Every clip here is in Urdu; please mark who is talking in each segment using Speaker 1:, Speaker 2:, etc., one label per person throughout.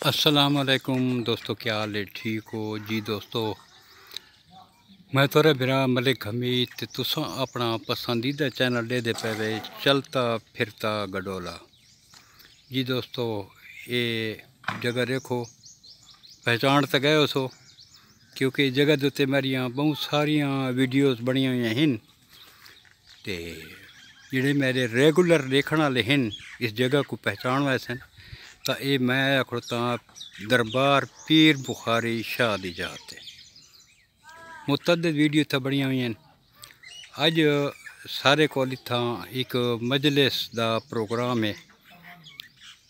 Speaker 1: السلام علیکم دوستو، کیا حال ہے؟ ٹھیک ہو جی دوستو؟ میں تھوڑا برا ملک حمید تے تساں اپنا پسندیدہ چینل دے پے وے چلتا پھرتا گڈولا۔ جی دوستو، یہ جگہ دیکھو، پہچان تو گئے ہو سو، کیونکہ جگہ دے میریاں بہت ساریاں ویڈیوز بنی ہوئی ہیں تے جڑے میرے ریگولر دیکھنے والے ہیں اس جگہ کو پہچان ویسے تو یہ میں کھڑتا دربار پیر بخاری شاہ دی جات ہے۔ متعدد ویڈیو تھا بڑی ہوئی ہیں۔ اج سارے کو اتھاں ایک مجلس دا پروگرام ہے،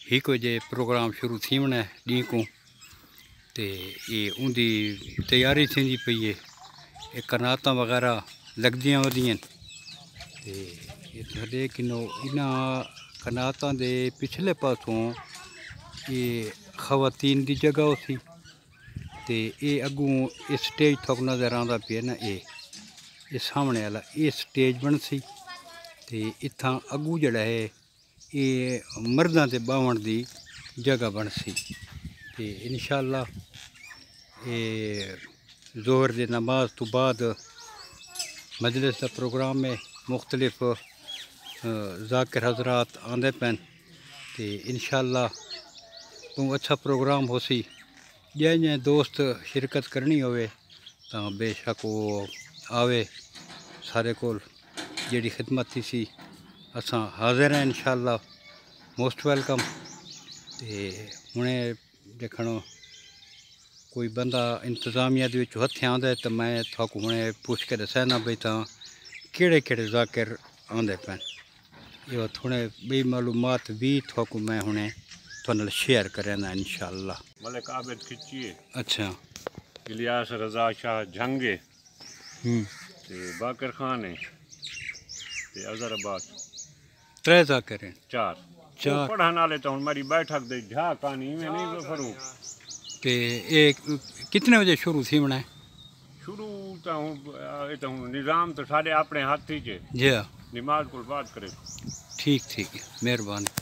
Speaker 1: ہی کو جے پروگرام شروع تھی ہونا ہے ڈی کو تے یہ ان دی تیاری تھی پئی ہے، یہ کناتاں وغیرہ لگدیاں ودیاں تے لیکن انہاں کناتاں دے پچھلے پاسوں یہ خواتین دی جگہ سی تے اے اگوں اسٹیج تھوک نظر آندا پیا نا، یہ سامنے والا یہ سٹیج بن سی تے اتھاں اگوں جڑا ہے یہ مرداں تے باون دی جگہ بن سی تے انشاءاللہ یہ ظہر دی نماز تو بعد مجلس دا پروگرام ہے، مختلف ذاکر حضرات آندے پین تے انشاءاللہ تو اچھا پروگرام ہو سی۔ جے دوست شرکت کرنی ہوئے تو بے شک وہ آوے، سارے کول جیڑی خدمت تھی سی اساں حاضر ہیں انشاءاللہ، موسٹ ویلکم۔ تے ہنے دیکھنو کوئی بندہ انتظامیہ دے وچ ہتھیں آندا ہے تو میں تھاکو ہنے پوچھ کے دسینا بھئی تاں کیڑے کیڑے ذاکر آندے پین، یہ تھوڑے بئی معلومات بھی تھاکو میں ہنے تھوڑا شیئر کرنا انشاءاللہ۔
Speaker 2: ملک عابد کھچیے،
Speaker 1: اچھا،
Speaker 2: الیاس رضا شاہ جھنگے تے باقر خان ہے تے اظہر آباد،
Speaker 1: ترے ذاکر ہیں،
Speaker 2: چار پڑھن والے تو ہن میری بیٹھک دے جھا کہانی میں نہیں فروق۔
Speaker 1: تے یہ کتنے بجے شروع تھی ہونا ہے؟
Speaker 2: شروع تو ہوں نظام تو سارے اپنے ہاتھ ہی چ،
Speaker 1: جی ہاں،
Speaker 2: نماز کو بعد کرے۔
Speaker 1: ٹھیک ہے، مہربانی۔